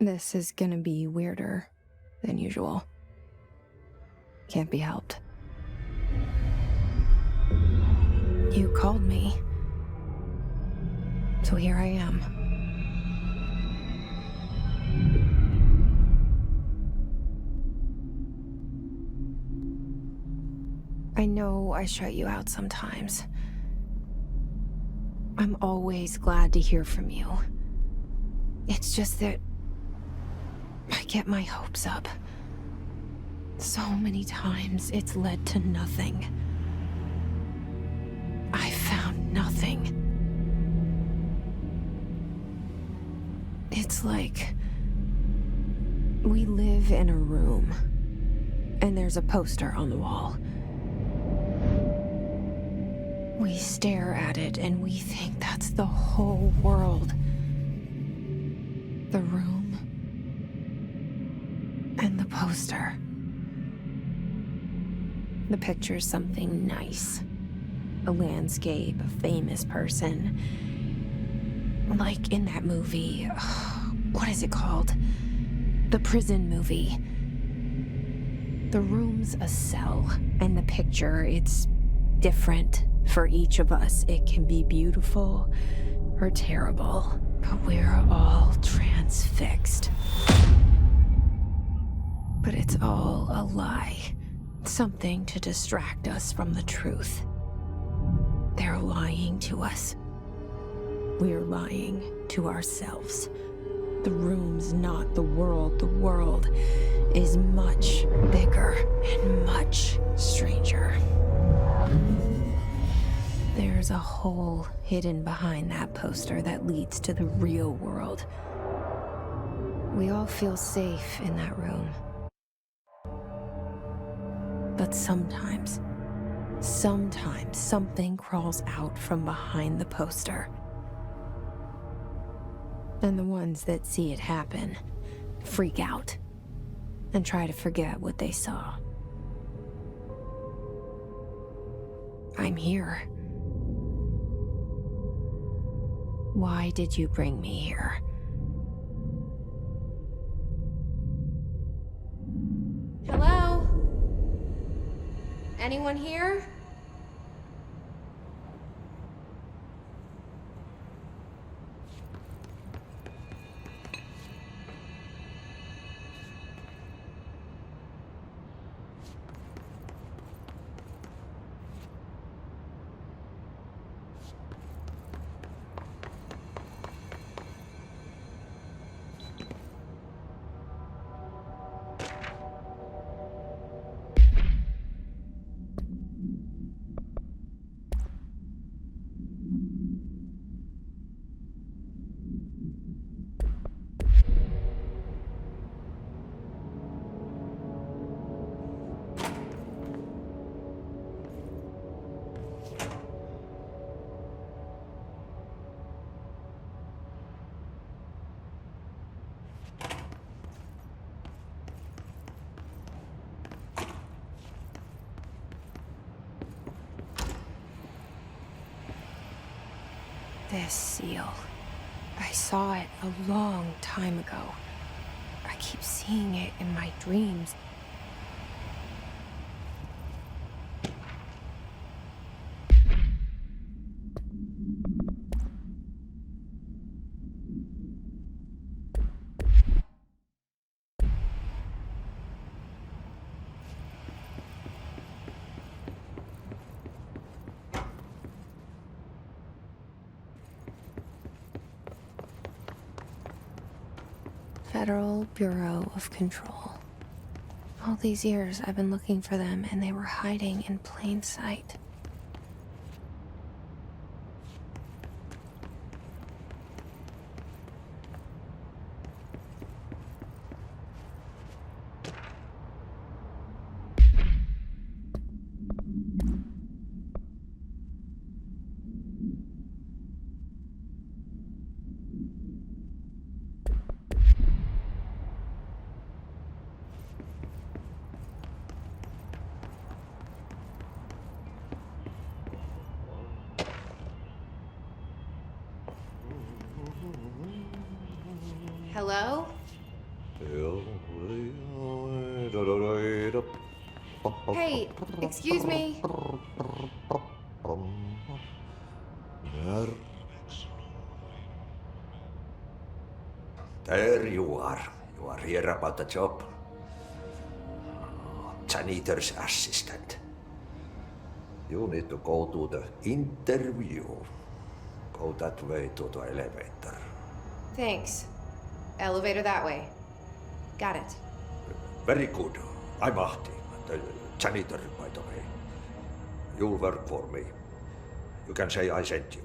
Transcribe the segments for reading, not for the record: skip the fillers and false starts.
This is gonna be weirder than usual. Can't be helped. You called me. So here I am. I know I shut you out sometimes. I'm always glad to hear from you. It's just that I get my hopes up. So many times it's led to nothing. I found nothing. It's like we live in a room, and there's a poster on the wall. We stare at it and we think that's the whole world. The room and the poster. The picture's something nice. A landscape, a famous person. Like in that movie, what is it called? The prison movie. The room's a cell, and the picture, it's different for each of us. It can be beautiful or terrible, but we're all transfixed. But it's all a lie. Something to distract us from the truth. They're lying to us. We're lying to ourselves. The room's not the world. The world is much bigger and much stranger. There's a hole hidden behind that poster that leads to the real world. We all feel safe in that room. But sometimes something crawls out from behind the poster. And the ones that see it happen freak out and try to forget what they saw. I'm here. Why did you bring me here? Hello? Anyone here? This seal. I saw it a long time ago. I keep seeing it in my dreams. Federal Bureau of Control. All these years I've been looking for them, and they were hiding in plain sight. Hello? Hey, excuse me. There you are. You are here about the job. Janitor's assistant. You need to go to the interview. Go that way to the elevator. Thanks. Elevator that way. Got it. Very good. I'm Ahti, the janitor, by the way. You'll work for me. You can say I sent you.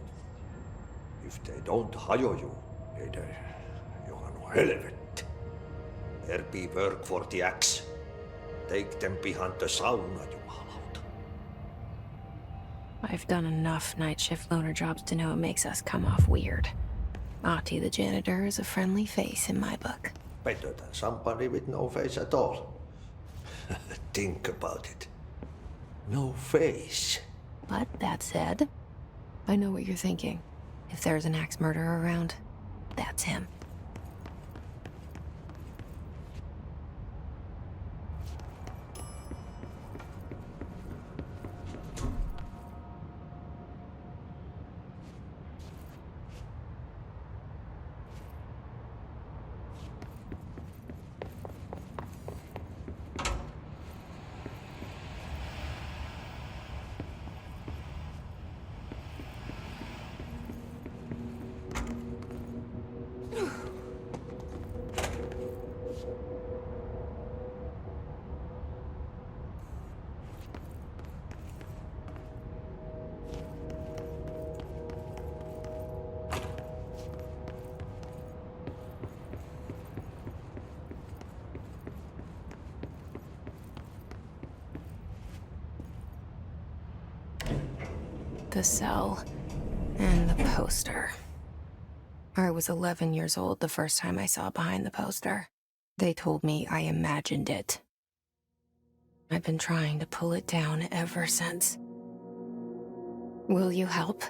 If they don't hire you, niin Johan on helvet. There be work for the axe. Take them behind the sauna, jumalauta. I've done enough night shift loner jobs to know it makes us come off weird. Ahti the janitor is a friendly face in my book. Better than somebody with no face at all. Think about it. No face. But that said, I know what you're thinking. If there's an axe murderer around, that's him. The cell and the poster. I was 11 years old the first time I saw behind the poster. They told me I imagined it. I've been trying to pull it down ever since. Will you help?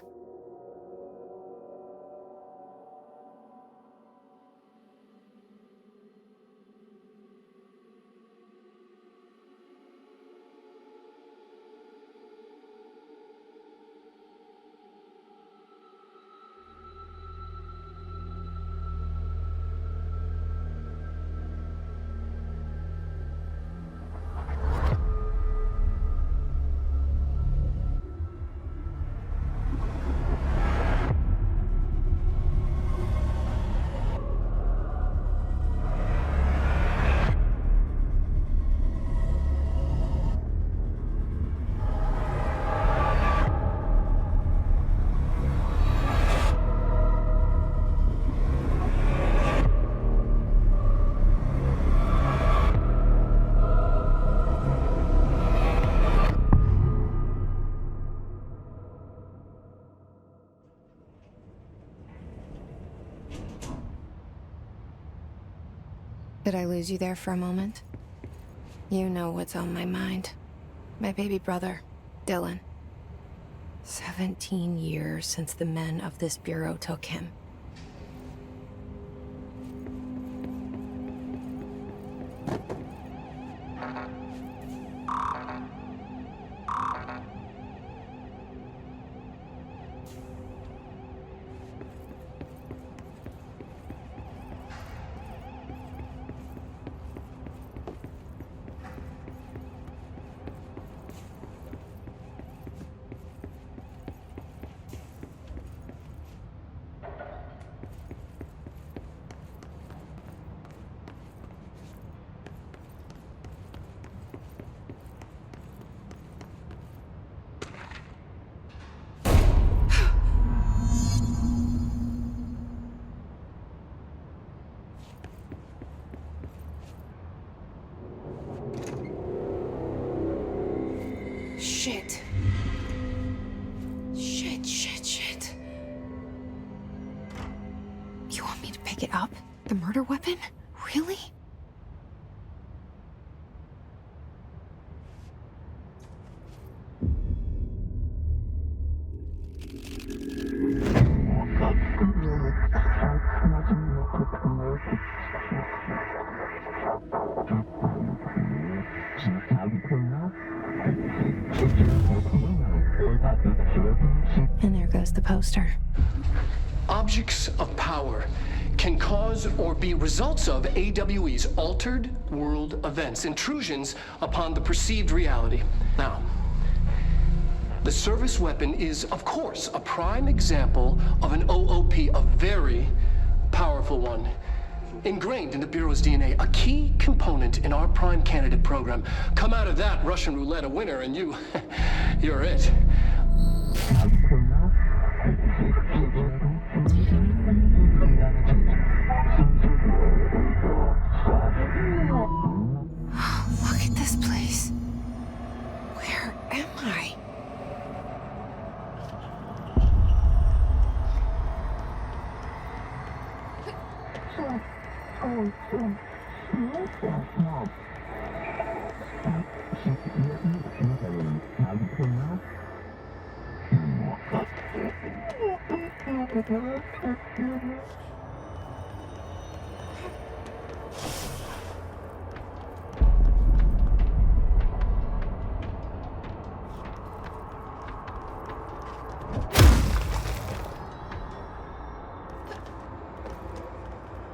Did I lose you there for a moment? You know what's on my mind. My baby brother, Dylan. 17 years since the men of this bureau took him. Shit. Shit. You want me to pick it up? The murder weapon? Really? just the poster. Objects of power can cause or be results of AWE's altered world events, intrusions upon the perceived reality. Now, the service weapon is, of course, a prime example of an OOP, a very powerful one. Ingrained in the Bureau's DNA, a key component in our prime candidate program. Come out of that Russian roulette a winner and you're it. Look at this place. Where am I?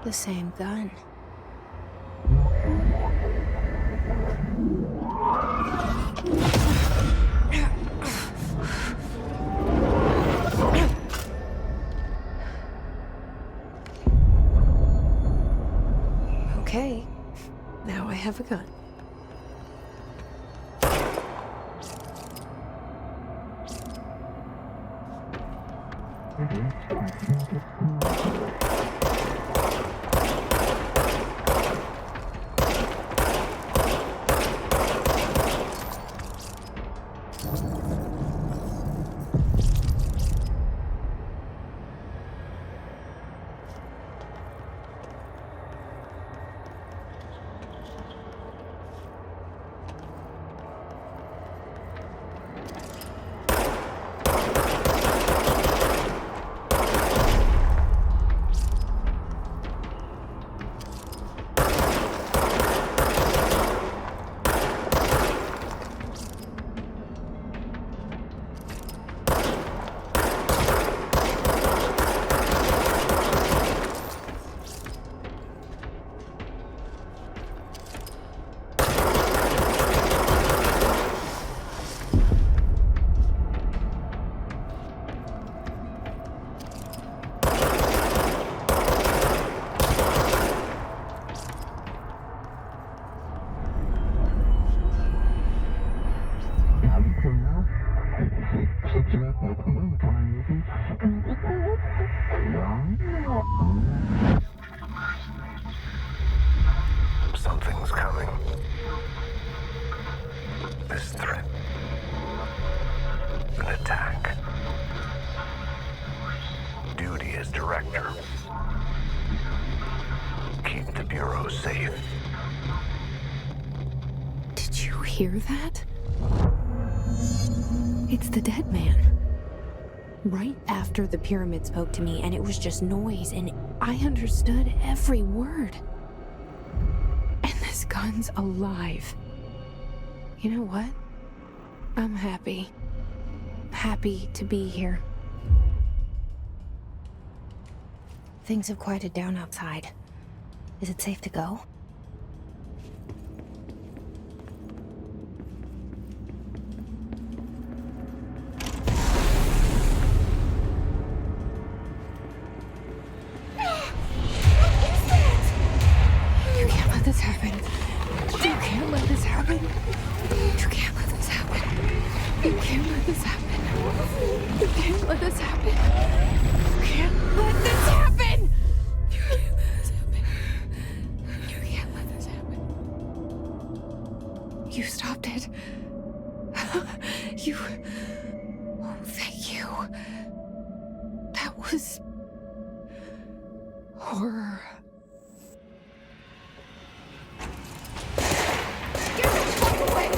The same gun. Okay, now I have a gun. Something's coming. This threat. An attack. Duty as director. Keep the Bureau safe. Did you hear that? It's the dead man. Right after the pyramid spoke to me, and it was just noise, and I understood every word. And this gun's alive. You know what? I'm happy. Happy to be here. Things have quieted down outside. Is it safe to go? You can't let this happen. You can't let this happen. You can't let this happen. You can't let this happen. You can't let this happen. You can't let this happen. You can't let this happen. You can't let this happen. You stopped it. You. Oh, thank you. That was horror. Get the fuck away!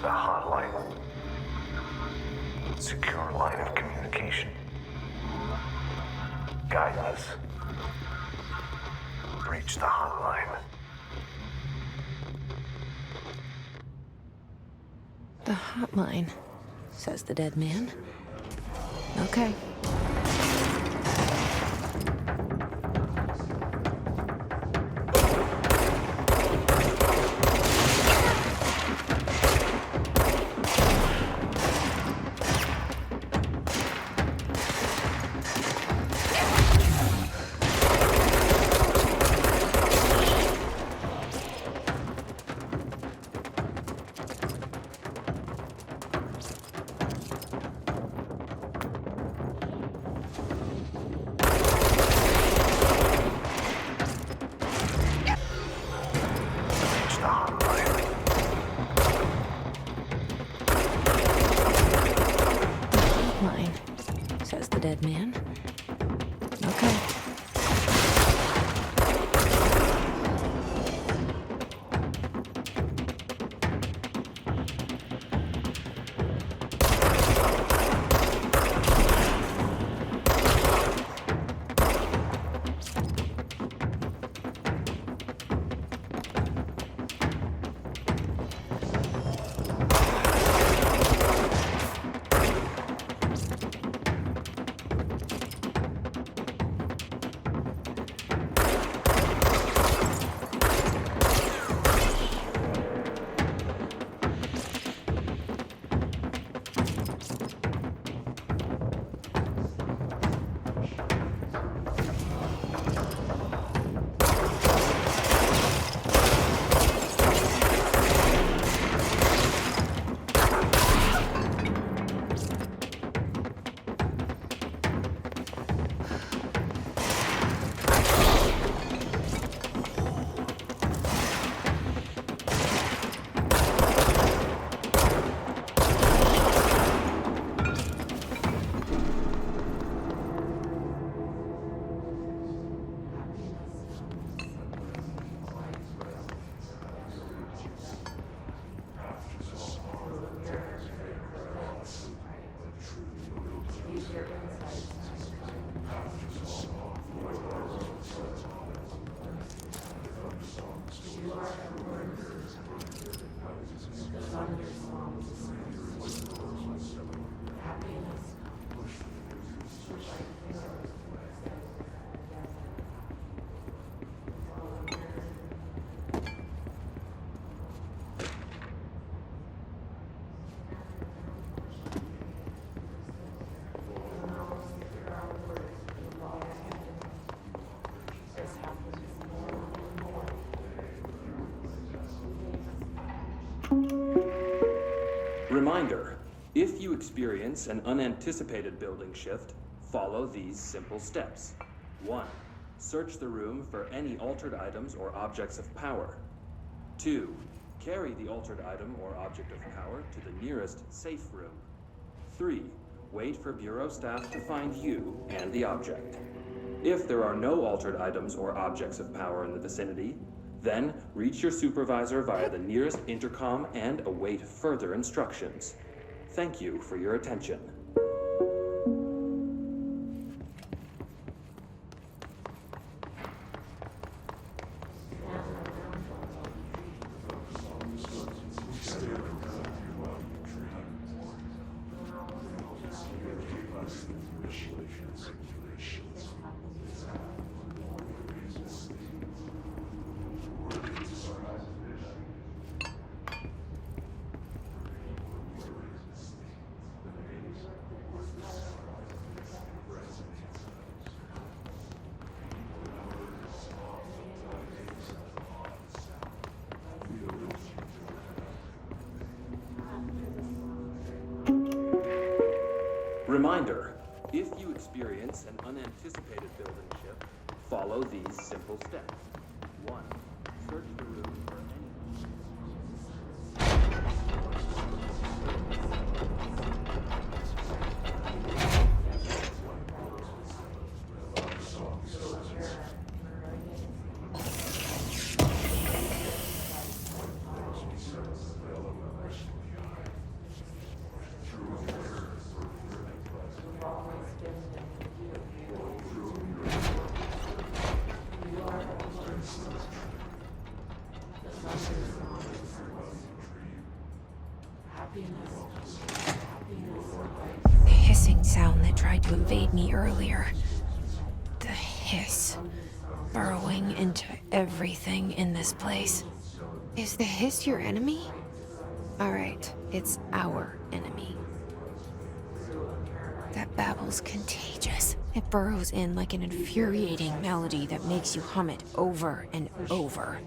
the hotline. Secure line of communication. Guidance. Reach the hotline. The hotline, says the dead man. Okay. Reach the hotline. Hotline, says the dead man. Okay. Reminder, if you experience an unanticipated building shift, follow these simple steps. 1. Search the room for any altered items or objects of power. 2. Carry the altered item or object of power to the nearest safe room. 3. Wait for Bureau staff to find you and the object. If there are no altered items or objects of power in the vicinity, then reach your supervisor via the nearest intercom and await further instructions. Thank you for your attention. Reminder, if you experience an unanticipated building shift, follow these simple steps. 1. Search the room for any... The hissing sound that tried to invade me earlier. The hiss. Burrowing into everything in this place. Is the hiss your enemy? Alright, it's our enemy. That babble's contagious. It burrows in like an infuriating melody that makes you hum it over and over.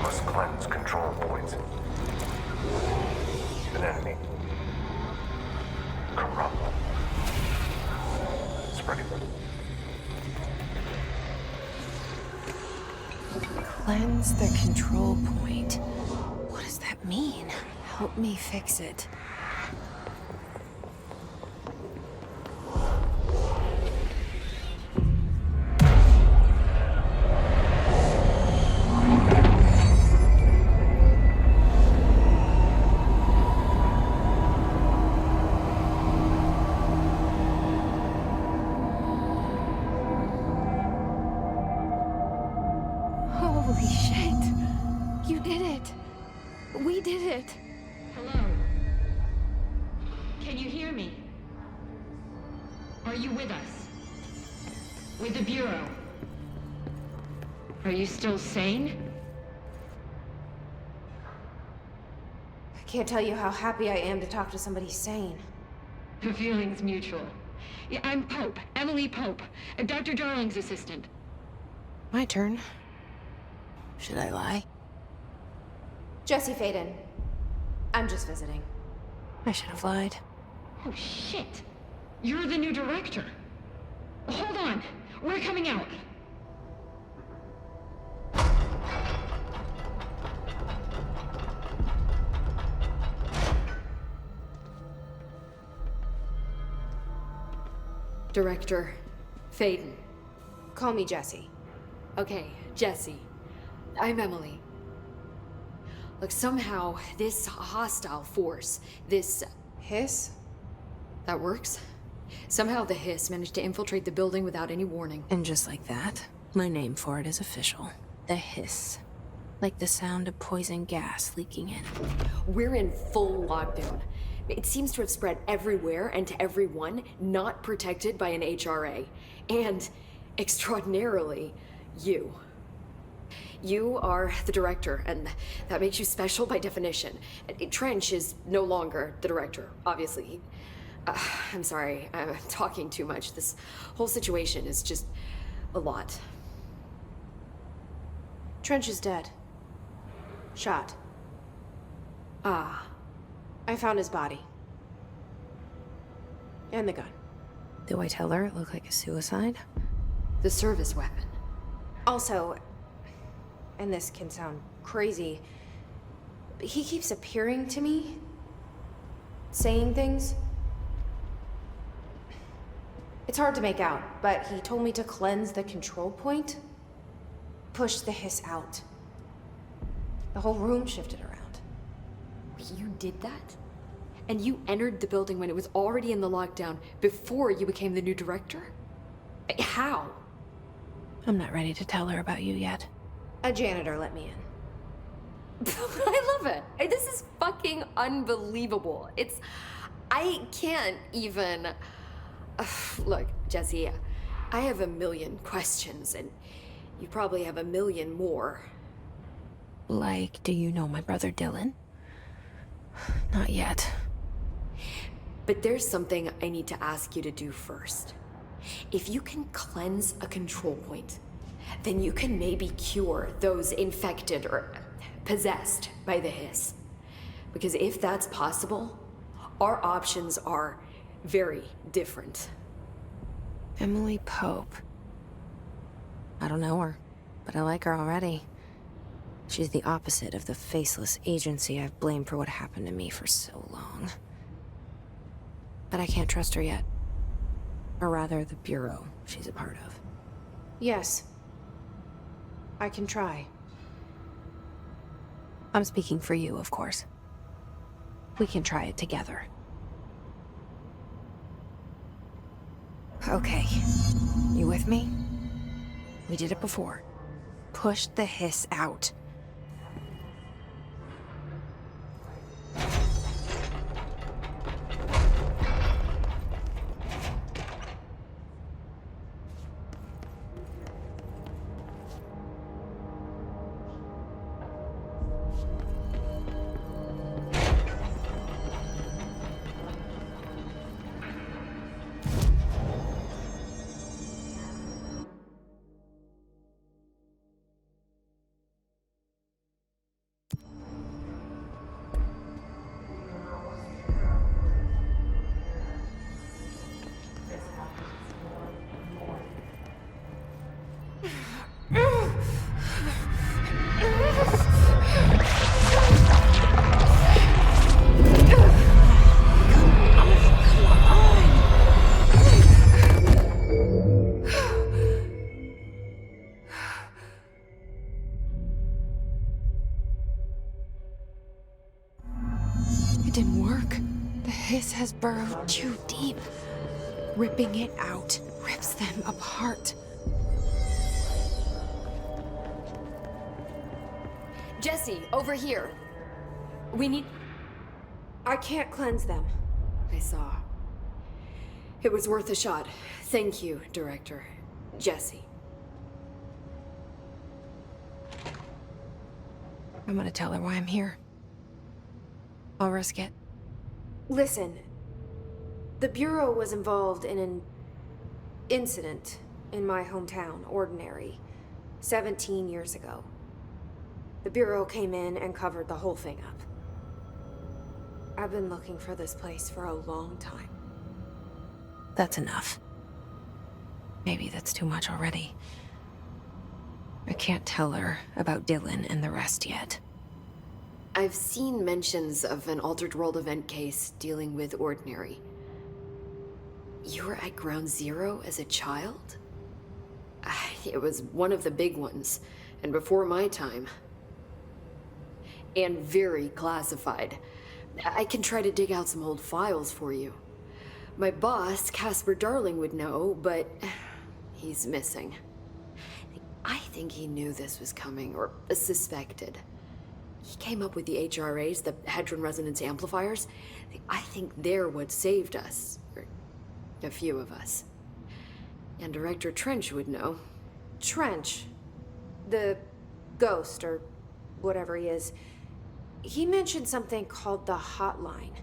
Must cleanse control points. An enemy. Corrupt. Spreading. Cleanse the control point. What does that mean? Help me fix it. Holy shit! You did it! We did it! Hello? Can you hear me? Are you with us? With the Bureau? Are you still sane? I can't tell you how happy I am to talk to somebody sane. The feeling's mutual. Yeah, I'm Pope, Emily Pope, Dr. Darling's assistant. My turn. Should I lie? Jesse Faden. I'm just visiting. I should have lied. Oh, shit. You're the new director. Hold on. We're coming out. Director Faden. Call me Jesse. Okay, Jesse. I'm Emily. Look, somehow this hostile force, this... Hiss? that works? Somehow the Hiss managed to infiltrate the building without any warning. And just like that, my name for it is official. The Hiss. Like the sound of poison gas leaking in. We're in full lockdown. It seems to have spread everywhere and to everyone not protected by an HRA. And, extraordinarily, you. You are the director, and that makes you special by definition. Trench is no longer the director, obviously. I'm sorry, I'm talking too much. This whole situation is just a lot. Trench is dead. Shot. Ah, I found his body. And the gun. Do I tell her it looked like a suicide? the service weapon. Also, and this can sound crazy, but he keeps appearing to me, saying things. It's hard to make out, but he told me to cleanse the control point, push the hiss out. The whole room shifted around. You did that? And you entered the building when it was already in the lockdown before you became the new director? How? I'm not ready to tell her about you yet. A janitor let me in. I love it. This is fucking unbelievable. I can't even... Look, Jesse, I have a million questions, and you probably have a million more. Like, do you know my brother Dylan? Not yet. But there's something I need to ask you to do first. If you can cleanse a control point, then you can maybe cure those infected or possessed by the hiss. Because if that's possible, our options are very different. Emily Pope. I don't know her, but I like her already. She's the opposite of the faceless agency I've blamed for what happened to me for so long. But I can't trust her yet. Or rather, the Bureau she's a part of. Yes. I can try. I'm speaking for you, of course. We can try it together. Okay. You with me? We did it before. Push the hiss out. It didn't work. The hiss has burrowed too deep. Ripping it out rips them apart. Jesse, over here. We need... I can't cleanse them. I saw. It was worth a shot. Thank you, Director. Jesse. I'm gonna tell her why I'm here. I'll risk it. Listen. The Bureau was involved in an incident in my hometown, Ordinary, 17 years ago. The Bureau came in and covered the whole thing up. I've been looking for this place for a long time. That's enough. Maybe that's too much already. I can't tell her about Dylan and the rest yet. I've seen mentions of an Altered World event case dealing with Ordinary. You were at Ground Zero as a child? It was one of the big ones, and before my time. And very classified. I can try to dig out some old files for you. My boss, Casper Darling, would know, but he's missing. I think he knew this was coming, or suspected. He came up with the HRAs, the Hadron Resonance Amplifiers. I think they're what saved us. Or a few of us. And Director Trench would know. Trench? The Ghost, or whatever he is. He mentioned something called the Hotline.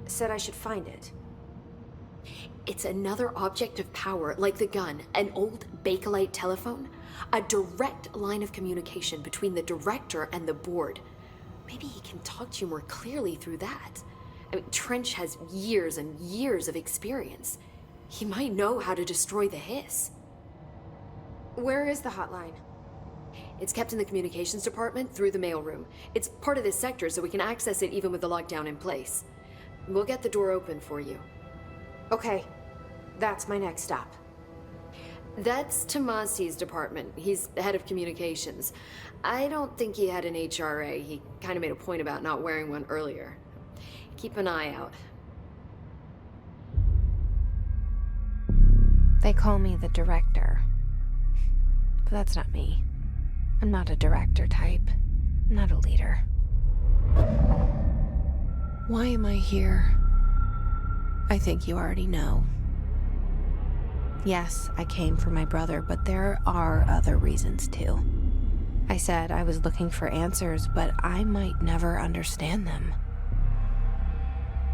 Said I should find it. It's another object of power, like the gun, an old Bakelite telephone. A direct line of communication between the director and the board. Maybe he can talk to you more clearly through that. I mean, Trench has years and years of experience. He might know how to destroy the Hiss. Where is the hotline? It's kept in the communications department through the mailroom. It's part of this sector, so we can access it even with the lockdown in place. We'll get the door open for you. Okay, that's my next stop. That's Tomasi's department. He's head of communications. I don't think he had an HRA. He kind of made a point about not wearing one earlier. Keep an eye out. They call me the director. But that's not me. I'm not a director type. I'm not a leader. Why am I here? I think you already know. Yes, I came for my brother, but there are other reasons too. I said I was looking for answers, but I might never understand them.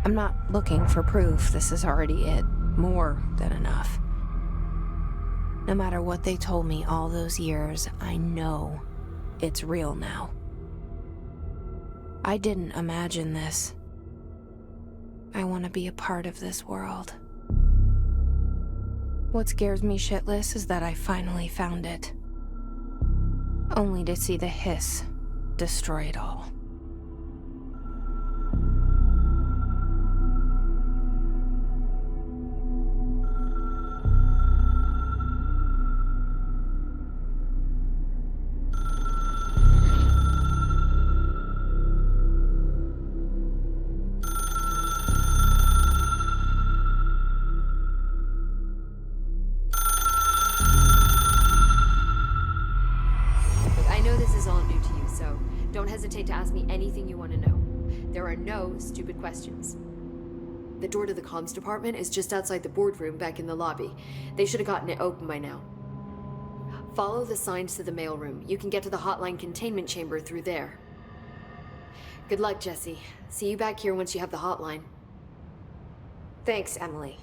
I'm not looking for proof. This is already it. More than enough. No matter what they told me all those years, I know it's real now. I didn't imagine this. I want to be a part of this world. What scares me shitless is that I finally found it. Only to see the Hiss destroy it all. Don't hesitate to ask me anything you want to know. There are no stupid questions. The door to the comms department is just outside the boardroom back in the lobby. They should have gotten it open by now. Follow the signs to the mailroom. You can get to the hotline containment chamber through there. Good luck, Jesse. See you back here once you have the hotline. Thanks, Emily.